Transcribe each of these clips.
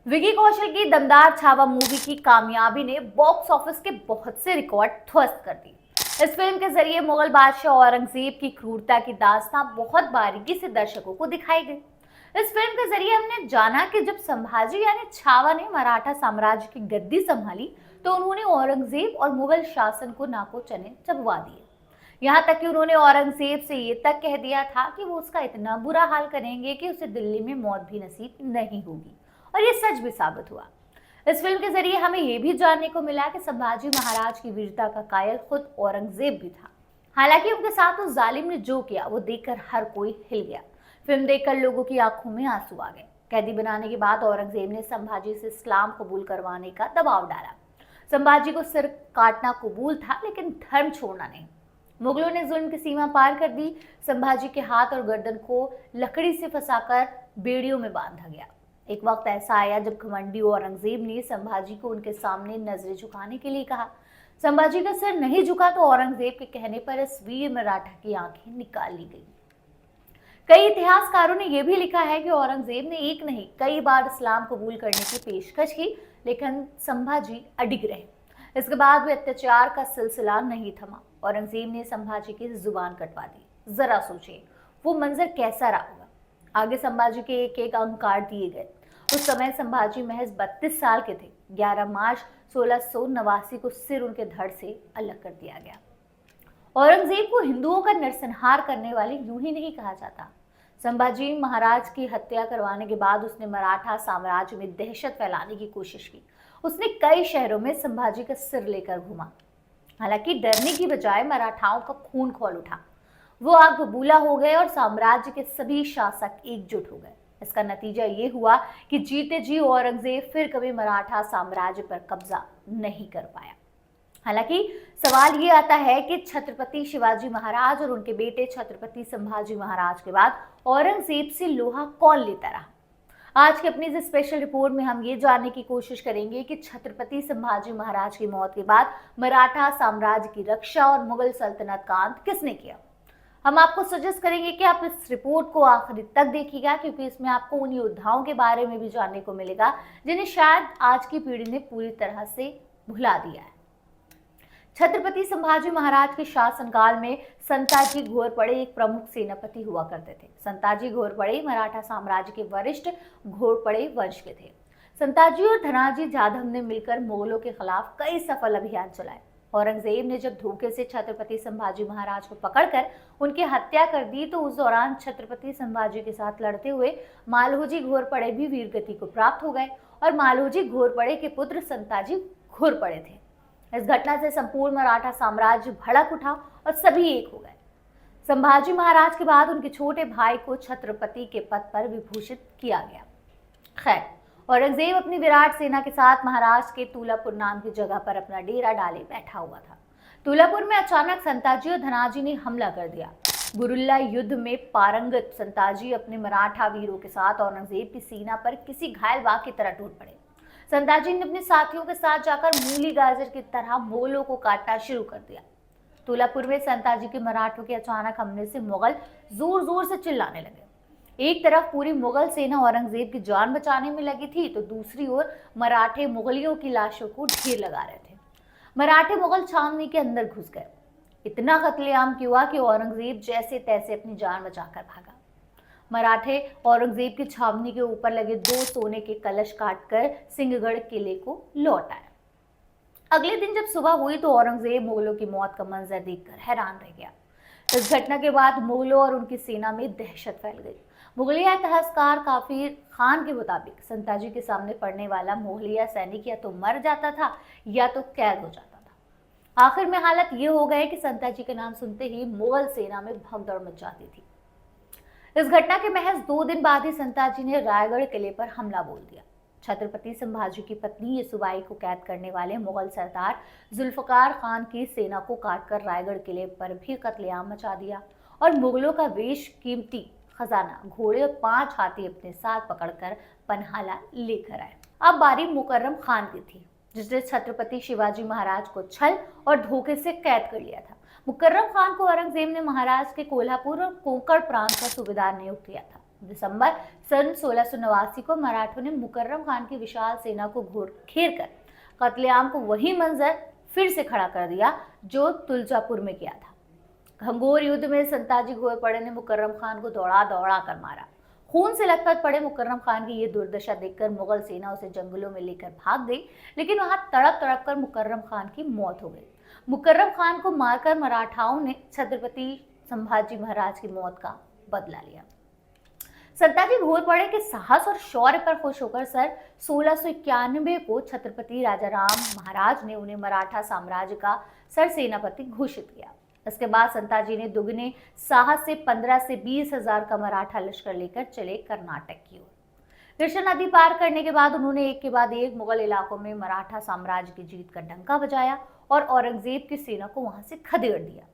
विकी कौशल की दमदार छावा मूवी की कामयाबी ने बॉक्स ऑफिस के बहुत से रिकॉर्ड ध्वस्त कर दिए। इस फिल्म के जरिए मुगल बादशाह औरंगजेब की क्रूरता की दास्तां बहुत बारीकी से दर्शकों को दिखाई गई। इस फिल्म के जरिए हमने जाना कि जब संभाजी यानी छावा ने मराठा साम्राज्य की गद्दी संभाली तो उन्होंने औरंगजेब और मुगल शासन को नाको चने चबवा दिए। यहाँ तक कि उन्होंने औरंगजेब से ये तक कह दिया था कि वो उसका इतना बुरा हाल करेंगे कि उसे दिल्ली में मौत भी नसीब नहीं होगी, और ये सच भी साबित हुआ। इस फिल्म के जरिए हमें ये भी जानने को मिला कि संभाजी महाराज की वीरता का कायल खुद औरंगजेब भी था। हालांकि उनके साथ उस जालिम ने जो किया वो देखकर हर कोई हिल गया। फिल्म देखकर लोगों की आंखों में आंसू आ गए। कैदी बनाने के बाद औरंगजेब ने संभाजी से इस्लाम कबूल करवाने का दबाव डाला। संभाजी को सिर काटना कबूल था लेकिन धर्म छोड़ना नहीं। मुगलों ने जुल्म की सीमा पार कर दी। संभाजी के हाथ और गर्दन को लकड़ी से फंसाकर बेड़ियों में बांधा गया। एक वक्त ऐसा आया जब घमंडी औरंगजेब ने संभाजी को उनके सामने नजरें झुकाने के लिए कहा। संभाजी का सिर नहीं झुका तो औरंगजेब के कहने पर इस वीर मराठा की आंखें निकाल ली गई। कई इतिहासकारों ने यह भी लिखा है कि औरंगजेब ने एक नहीं कई बार इस्लाम कबूल करने की पेशकश की, लेकिन संभाजी अडिग रहे। इसके बाद भी अत्याचार का सिलसिला नहीं थमा। औरंगजेब ने संभाजी की जुबान कटवा दी। जरा सोचिए वो मंजर कैसा रहा होगा। आगे संभाजी के एक एक अंग काट दिए गए। उस समय संभाजी महज 32 साल के थे। 11 मार्च 1689 को सिर उनके धड़ से अलग कर दिया गया। औरंगजेब को हिंदुओं का नरसंहार करने वाले यूं ही नहीं कहा जाता। संभाजी महाराज की हत्या करवाने के बाद उसने मराठा साम्राज्य में दहशत फैलाने की कोशिश की। उसने कई शहरों में संभाजी का सिर लेकर घूमा। हालांकि डरने की बजाय मराठाओं का खून खौल उठा। वो आग बबूला हो गए और साम्राज्य के सभी शासक एकजुट हो गए। इसका नतीजा ये हुआ कि जीते जी औरंगजेब फिर कभी मराठा साम्राज्य पर कब्जा नहीं कर पाया। हालांकि सवाल ये आता है कि छत्रपति शिवाजी महाराज और उनके बेटे छत्रपति संभाजी महाराज के बाद औरंगजेब से लोहा कौन लेता रहा। आज की अपनी इस स्पेशल रिपोर्ट में हम ये जानने की कोशिश करेंगे कि छत्रपति संभाजी महाराज की मौत के बाद मराठा साम्राज्य की रक्षा और मुगल सल्तनत का अंत किसने किया। हम आपको सजेस्ट करेंगे कि आप इस रिपोर्ट को आखिरी तक देखिएगा, क्योंकि इसमें आपको उन योद्धाओं के बारे में भी जानने को मिलेगा जिन्हें शायद आज की पीढ़ी ने पूरी तरह से भुला दिया है। छत्रपति संभाजी महाराज के शासनकाल में संताजी घोरपड़े एक प्रमुख सेनापति हुआ करते थे। संताजी घोरपड़े मराठा साम्राज्य के वरिष्ठ घोरपड़े वंश के थे। संताजी और धनाजी जाधव ने मिलकर मुगलों के खिलाफ कई सफल अभियान चलाए। औरंगजेब ने जब धोखे से छत्रपति संभाजी महाराज को पकड़कर उनकी हत्या कर दी तो उस दौरान छत्रपति संभाजी के साथ लड़ते हुए मालहोजी घोरपड़े भी वीरगति को प्राप्त हो गए और मालहोजी घोरपड़े के पुत्र संताजी घोरपड़े थे। इस घटना से संपूर्ण मराठा साम्राज्य भड़क उठा और सभी एक हो गए। संभाजी महाराज के बाद उनके छोटे भाई को छत्रपति के पद पर विभूषित किया गया। खैर, औरंगजेब अपनी विराट सेना के साथ महाराष्ट्र के तुलापुर नाम की जगह पर अपना डेरा डाले बैठा हुआ था। तुलापुर में अचानक संताजी और धनाजी ने हमला कर दिया। गुरिल्ला युद्ध में पारंगत संताजी अपने मराठा वीरों के साथ औरंगजेब की सेना पर किसी घायल बाघ की तरह टूट पड़े। संताजी ने अपने साथियों के साथ जाकर मूली गाजर की तरह मुगलों को काटना शुरू कर दिया। तुलापुर में संताजी के मराठों के अचानक हमले से मुगल जोर जोर से चिल्लाने लगे। एक तरफ पूरी मुगल सेना औरंगजेब की जान बचाने में लगी थी तो दूसरी ओर मराठे मुगलियों की लाशों को ढेर लगा रहे थे। मराठे मुगल छावनी के अंदर घुस गए। इतना कत्लेआम हुआ कि औरंगजेब जैसे तैसे अपनी जान बचाकर भागा। मराठे औरंगजेब की छावनी के ऊपर लगे 2 सोने के कलश काटकर सिंहगढ़ किले को लौट आए। अगले दिन जब सुबह हुई तो औरंगजेब मुगलों की मौत का मंजर देखकर हैरान रह गया। इस घटना के बाद मुगलों और उनकी सेना में दहशत फैल गई। मुगलिया इतिहासकार काफिर खान के मुताबिक संताजी के सामने पड़ने वाला मुगलिया सैनिक या तो मर जाता था या तो कैद हो जाता था। आखिर में हालत ये हो गए कि संताजी के नाम सुनते ही मुगल सेना में भगदड़ मच जाती थी। इस घटना के महज 2 दिन बाद ही संताजी ने रायगढ़ किले पर हमला बोल दिया। छत्रपति संभाजी की पत्नी येसुबाई को कैद करने वाले मुगल सरदार जुल्फकार खान की सेना को काटकर रायगढ़ किले पर भी कत्लेआम मचा दिया और मुगलों का बेशकीमती खजाना, घोड़े और 5 हाथी अपने साथ पकड़कर पन्हाला लेकर आए। अब बारी मुकर्रम खान की थी, जिसने छत्रपति शिवाजी महाराज को छल और धोखे से कैद कर लिया था। मुकर्रम खान को औरंगजेब ने महाराष्ट्र के कोल्हापुर और कोंकण प्रांत का सूबेदार नियुक्त किया था। दिसंबर सन 1689 को मराठों ने मुकर्रम खान की विशाल सेना को घेर कर कत्लेआम को वही मंजर फिर से खड़ा कर दिया जो तुलजापुर में किया था। घंघोर युद्ध में संताजी घोरपड़े ने मुकर्रम खान को दौड़ा दौड़ा कर मारा। खून से लथपथ पड़े मुकर्रम खान की ये दुर्दशा देखकर मुगल सेना उसे जंगलों में लेकर भाग गई, लेकिन वहां तड़प तड़प कर मुकर्रम खान की मौत हो गई। मुकर्रम खान को मारकर मराठाओं ने छत्रपति संभाजी महाराज की मौत का बदला लिया। संताजी घोरपड़े के साहस और शौर्य पर खुश होकर सन 1691 को छत्रपति राजाराम महाराज ने उन्हें मराठा साम्राज्य का सरसेनापति घोषित किया। इसके बाद संताजी ने दुगने साहस से 15 से 20 हजार का मराठा लश्कर लेकर चले कर्नाटक की ओर। कृष्णा नदी पार करने के बाद उन्होंने एक के बाद एक मुगल इलाकों में मराठा साम्राज्य की जीत का डंका बजाया और औरंगजेब की सेना को वहां से खदेड़ दिया।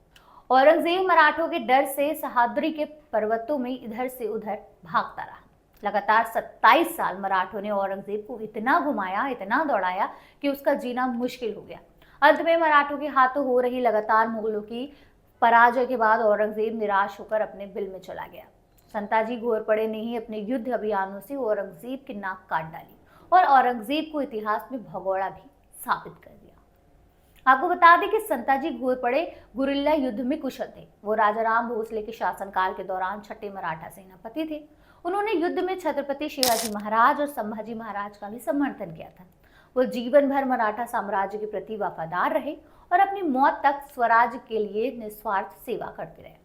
औरंगजेब मराठों के डर से सह्याद्री के पर्वतों में इधर से उधर भागता रहा। लगातार 27 साल मराठों ने औरंगजेब को इतना घुमाया, इतना दौड़ाया कि उसका जीना मुश्किल हो गया। अंत में मराठों के हाथों हो रही लगातार मुगलों की पराजय के बाद औरंगजेब निराश होकर अपने बिल में चला गया। संताजी घोरपड़े ने ही अपने युद्ध अभियानों से औरंगजेब की नाक काट डाली और औरंगजेब को इतिहास में भगोड़ा भी साबित कर दिया। आपको बता दें कि संताजी घोरपड़े गुरिल्ला युद्ध में कुशल थे। वो राजाराम भोसले के शासनकाल के दौरान छठे मराठा सेनापति थे। उन्होंने युद्ध में छत्रपति शिवाजी महाराज और संभाजी महाराज का भी समर्थन किया था। वो जीवन भर मराठा साम्राज्य के प्रति वफादार रहे और अपनी मौत तक स्वराज के लिए निस्वार्थ सेवा करते रहे।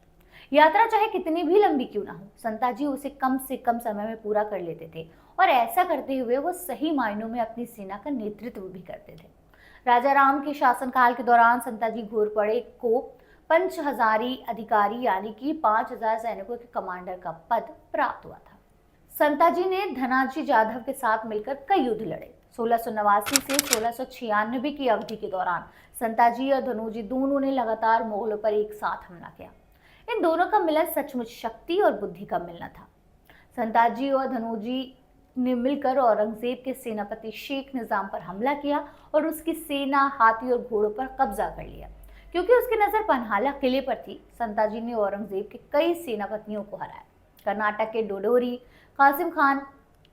यात्रा चाहे कितनी भी लंबी क्यों ना हो, संताजी उसे कम से कम समय में पूरा कर लेते थे और ऐसा करते हुए वो सही मायनों में अपनी सेना का नेतृत्व भी करते थे। राजाराम के शासनकाल के दौरान संताजी घोरपड़े को पंच हजारी अधिकारी यानी कि 5000 सैनिकों के कमांडर का पद प्राप्त हुआ था। संताजी ने धनाजी जाधव के साथ मिलकर कई युद्ध लड़े। 1689 से 1696 की अवधि के दौरान संताजी और धनोजी दोनों ने लगातार मुगलों पर एक साथ हमला किया। इन दोनों का मिलन सचमुच शक्ति और बुद्धि का मिलना था। संताजी और धनोजी ने मिलकर औरंगजेब के सेनापति शेख निजाम पर हमला किया और उसकी सेना, हाथी और घोड़ों पर कब्जा कर लिया। क्योंकि उसकी नजर पन्हाला किले पर थी, संताजी ने औरंगजेब के कई सेनापतियों को हराया। कर्नाटक के डोडोरी, कासिम खान,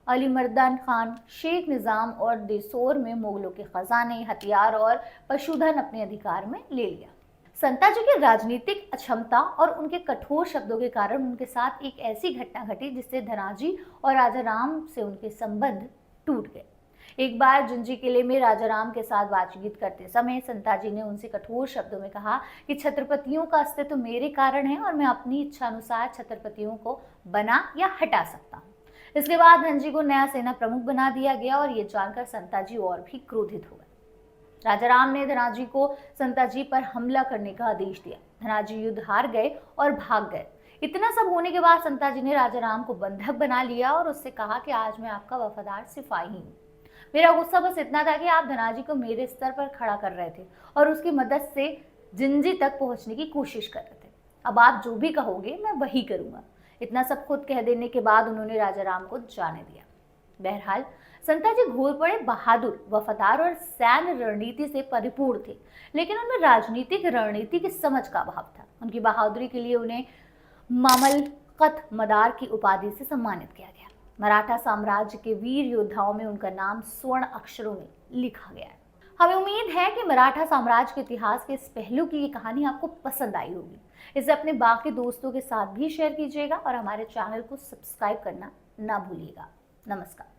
अलीमर्दन खान, शेख निजाम और देसौर में मुगलों के खजाने, हथियार और पशुधन अपने अधिकार में ले लिया। संताजी की राजनीतिक अक्षमता और उनके कठोर शब्दों के कारण उनके साथ एक ऐसी घटना घटी जिससे धनाजी और राजाराम से उनके संबंध टूट गए। एक बार जुंजी किले में राजाराम के साथ बातचीत करते समय संताजी ने उनसे कठोर शब्दों में कहा कि छत्रपतियों का अस्तित्व मेरे कारण है और मैं अपनी इच्छा अनुसार छत्रपतियों को बना या हटा सकता हूँ। इसके बाद धनजी को नया सेना प्रमुख बना दिया गया और ये जानकर संताजी और भी क्रोधित हो गए। राजाराम ने धनाजी को संताजी पर हमला करने का आदेश दिया। धनाजी युद्ध हार गए और भाग गए। इतना सब होने के बाद संताजी ने राजाराम को बंधक बना लिया और उससे कहा कि आज मैं आपका वफादार सिपाही हूँ। मेरा गुस्सा बस इतना था कि आप धनाजी को मेरे स्तर पर खड़ा कर रहे थे और उसकी मदद से जिंजी तक पहुंचने की कोशिश कर रहे थे। अब आप जो भी कहोगे मैं वही करूंगा। इतना सब खुद कह देने के बाद उन्होंने राजाराम को जाने दिया। बहरहाल संताजी घोरपड़े बहादुर, वफादार और सैन्य रणनीति से परिपूर्ण थे, लेकिन उनमें राजनीतिक रणनीति की समझ का अभाव था। उनकी बहादुरी के लिए उन्हें मामलकत मदार की उपाधि से सम्मानित किया गया। मराठा साम्राज्य के वीर योद्धाओं में उनका नाम स्वर्ण अक्षरों में लिखा गया है। हमें उम्मीद है कि मराठा साम्राज्य के इतिहास के इस पहलू की ये कहानी आपको पसंद आई होगी। इसे अपने बाकी दोस्तों के साथ भी शेयर कीजिएगा और हमारे चैनल को सब्सक्राइब करना ना भूलिएगा। नमस्कार।